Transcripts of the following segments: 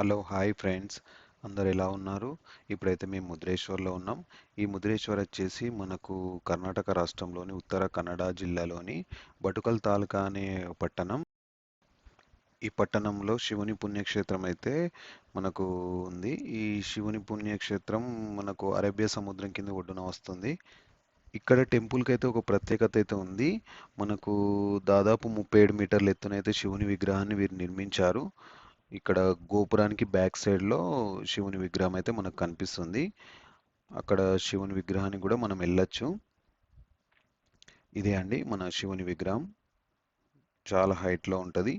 Hello hi friends, అందరు ఎలా ఉన్నారు? ఇప్పుడైతే మేము ముద్రేశ్వర్లో ఉన్నాం. ఈ ముద్రేశ్వర్ వచ్చేసి మనకు కర్ణాటక రాష్ట్రంలోని ఉత్తర కన్నడ జిల్లాలోని బటుకల్ తాలూకా అనే పట్టణం. ఈ పట్టణంలో శివుని పుణ్యక్షేత్రం అయితే మనకు ఉంది. ఈ శివుని పుణ్యక్షేత్రం మనకు అరేబియా సముద్రం కింద ఒడ్డున వస్తుంది. ఇక్కడ టెంపుల్కి అయితే ఒక ప్రత్యేకత అయితే ఉంది. మనకు దాదాపు 37 మీటర్ల ఎత్తునైతే శివుని విగ్రహాన్ని వీరు నిర్మించారు. ఇక్కడ గోపురానికి బ్యాక్ సైడ్లో శివుని విగ్రహం అయితే మనకు కనిపిస్తుంది. అక్కడ శివుని విగ్రహానికి కూడా మనం వెళ్ళొచ్చు. ఇదే అండి మన శివుని విగ్రహం, చాలా హైట్లో ఉంటుంది.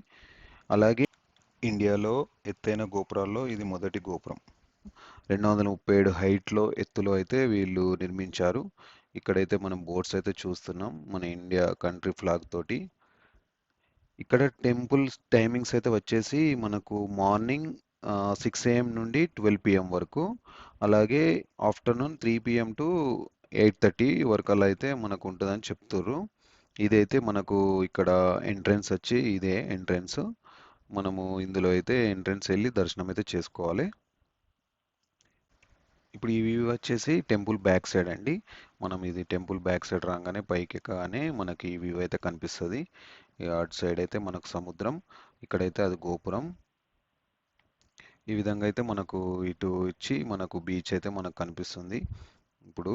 అలాగే ఇండియాలో ఎత్తైన గోపురాల్లో ఇది మొదటి గోపురం. 237 హైట్లో ఎత్తులో అయితే వీళ్ళు నిర్మించారు. ఇక్కడైతే మనం బోర్డ్స్ అయితే చూస్తున్నాం, మన ఇండియా కంట్రీ ఫ్లాగ్ తోటి. ఇక్కడ టెంపుల్ టైమింగ్స్ అయితే వచ్చేసి మనకు మార్నింగ్ 6 AM నుండి 12 PM వరకు, అలాగే ఆఫ్టర్నూన్ 3 PM టు 8:30 వరకు అలా అయితే మనకు ఉంటుందని చెప్తుర్రు. ఇదైతే మనకు ఇక్కడ ఎంట్రన్స్ వచ్చి ఇదే ఎంట్రన్స్. మనము ఇందులో అయితే ఎంట్రన్స్ వెళ్ళి దర్శనం అయితే చేసుకోవాలి. ఇప్పుడు ఈ వ్యూ వచ్చేసి టెంపుల్ బ్యాక్ సైడ్ అండి. మనం ఇది టెంపుల్ బ్యాక్ సైడ్ రాగానే పైకి ఎక్కగానే మనకి ఈ వ్యూ అయితే కనిపిస్తుంది. అటు సైడ్ అయితే మనకు సముద్రం, ఇక్కడైతే అది గోపురం. ఈ విధంగా అయితే మనకు ఇటు ఇచ్చి మనకు బీచ్ అయితే మనకు కనిపిస్తుంది. ఇప్పుడు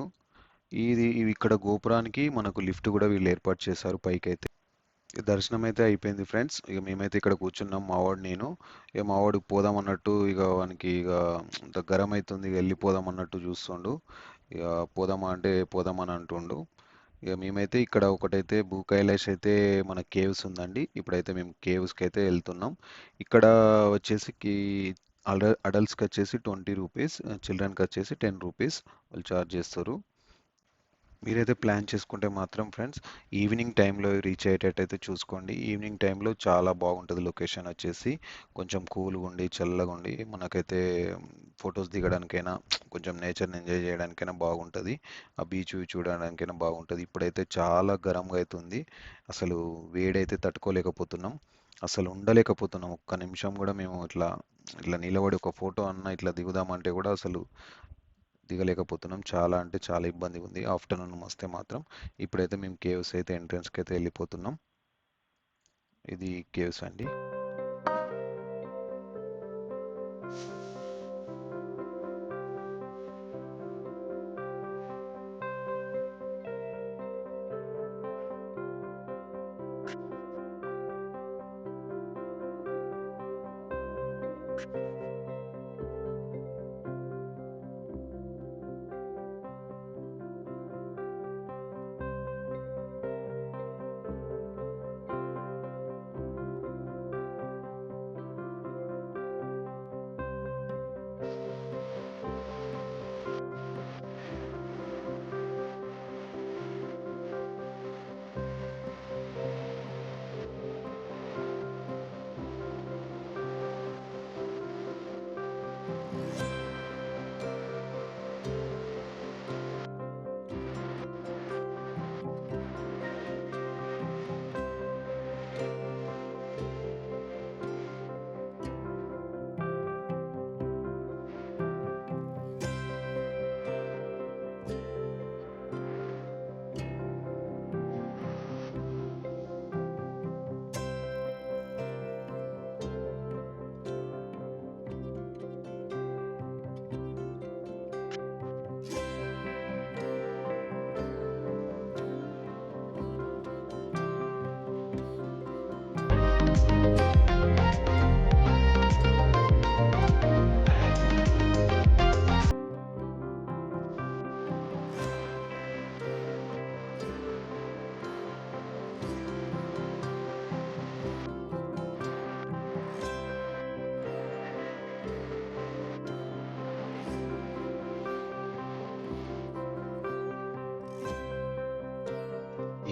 ఇక్కడ గోపురానికి మనకు లిఫ్ట్ కూడా వీళ్ళు ఏర్పాటు చేశారు పైకి అయితే. దర్శనం అయితే అయిపోయింది ఫ్రెండ్స్. ఇక మేమైతే ఇక్కడ కూర్చున్నాం, మావాడు నేను. ఇక మావాడికి పోదాం అన్నట్టు, ఇక వానికి ఇక అంత గరం అవుతుంది, ఇక వెళ్ళిపోదాం అన్నట్టు చూస్తుండు. ఇక పోదామా అంటే పోదామని అంటుండు. ఇక మేమైతే ఇక్కడ ఒకటైతే భూ కైలాష్ అయితే మన కేవ్స్ ఉందండి. ఇప్పుడైతే మేము కేవ్స్కి అయితే వెళ్తున్నాం. ఇక్కడ వచ్చేసి అడల్ట్స్కి వచ్చేసి 20 రూపీస్, చిల్డ్రన్కి వచ్చేసి 10 రూపీస్ వాళ్ళు ఛార్జ్ చేస్తారు. మీరైతే ప్లాన్ చేసుకుంటే మాత్రం ఫ్రెండ్స్ ఈవినింగ్ టైంలో రీచ్ అయ్యేటట్టయితే చూసుకోండి. ఈవినింగ్ టైంలో చాలా బాగుంటుంది. లొకేషన్ వచ్చేసి కొంచెం కూల్గా ఉండి చల్లగా ఉండి మనకైతే ఫొటోస్ దిగడానికైనా కొంచెం నేచర్ని ఎంజాయ్ చేయడానికైనా బాగుంటుంది. ఆ బీచ్ వ్యూ చూడడానికైనా బాగుంటుంది. ఇప్పుడైతే చాలా గరంగా అవుతుంది, అసలు వేడైతే తట్టుకోలేకపోతున్నాం, అసలు ఉండలేకపోతున్నాం. ఒక్క నిమిషం కూడా మేము ఇట్లా ఇట్లా నిలబడి ఒక ఫోటో అన్న ఇట్లా దిగుదామంటే కూడా అసలు దిగలేకపోతున్నాం. చాలా అంటే చాలా ఇబ్బందిగా ఉంది ఆఫ్టర్నూన్ వస్తే మాత్రం. ఇప్పుడైతే మేము కేవ్స్ అయితే ఎంట్రన్స్కి అయితే వెళ్ళిపోతున్నాం. ఇది కేవ్స్ అండి.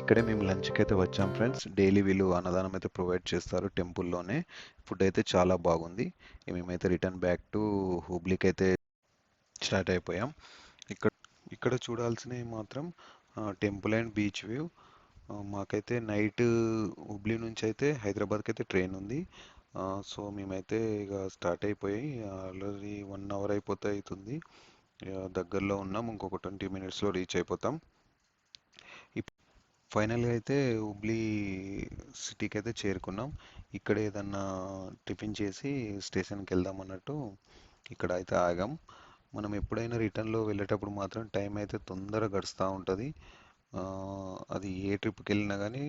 ఇక్కడే మేము లంచ్కి అయితే వచ్చాం ఫ్రెండ్స్. డైలీ వీళ్ళు అన్నదానం అయితే ప్రొవైడ్ చేస్తారు టెంపుల్లోనే. ఫుడ్ అయితే చాలా బాగుంది. మేమైతే రిటర్న్ బ్యాక్ టు హుబ్లీకి అయితే స్టార్ట్ అయిపోయాం. ఇక్కడ ఇక్కడ చూడాల్సినవి మాత్రం టెంపుల్ అండ్ బీచ్ వ్యూ. మాకైతే నైట్ హుబ్లీ నుంచి అయితే హైదరాబాద్కి అయితే ట్రైన్ ఉంది. సో మేమైతే ఇక స్టార్ట్ అయిపోయి ఆల్రెడీ 1 అవర్ అయిపోతే అవుతుంది. దగ్గరలో ఉన్నాం, ఇంకొక 20 మినిట్స్లో రీచ్ అయిపోతాం. ఫైనల్గా అయితే హుబ్లీ సిటీకి అయితే చేరుకున్నాం. ఇక్కడ ఏదన్నా టిఫిన్ చేసి స్టేషన్కి వెళ్దాం అన్నట్టు ఇక్కడ అయితే ఆగాం. మనం ఎప్పుడైనా రిటర్న్లో వెళ్ళేటప్పుడు మాత్రం టైం అయితే తొందరగా గడుస్తూ ఉంటుంది. అది ఏ ట్రిప్కి వెళ్ళినా కానీ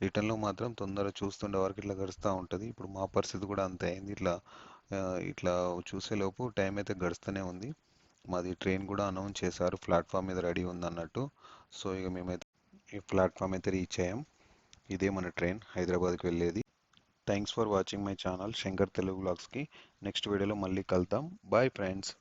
రిటర్న్లో మాత్రం తొందరగా చూస్తుండే వరకు ఇట్లా గడుస్తూ ఉంటుంది. ఇప్పుడు మా పరిస్థితి కూడా అంతే అయింది. ఆ, ఇట్లా చూసేలోపు టైం అయితే గడుస్తూనే ఉంది. మాది ట్రైన్ కూడా అనౌన్స్ చేశారు, ప్లాట్ఫామ్ మీద రెడీ ఉంది అన్నట్టు. సో ఇక మేమైతే ఈ ప్లాట్ఫామ్ అయితే రీచ్ అయ్యాం. ఇదే మన ట్రైన్ హైదరాబాద్కి వెళ్ళేది. Thanks for watching my channel Shankar Telugu వ్లాగ్స్కి. నెక్స్ట్ వీడియోలో మళ్ళీ కలుద్దాం. Bye friends.